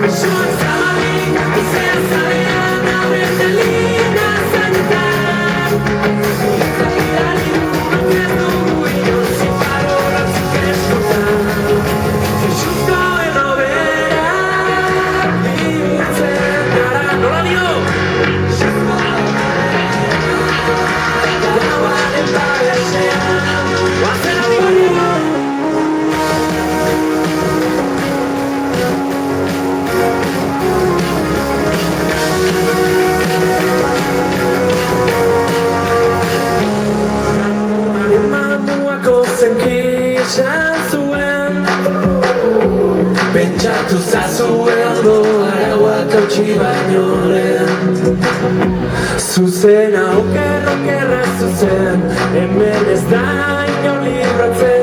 Bisuak zabalik, izan zarean, hauen delina zainetan. Itzaldiari buruk ez dugu inoz, iparolazik eskotan. Zizuzkoen obera, bihurtzen gara, nola dio? Gauaren babesean, oazen hori. Mamuako zenki esan zuen, pentsatu zazuen ondo arauak hautsi baino lehen. Zuzena okerra zuzen, hemen ez da inor libratzen.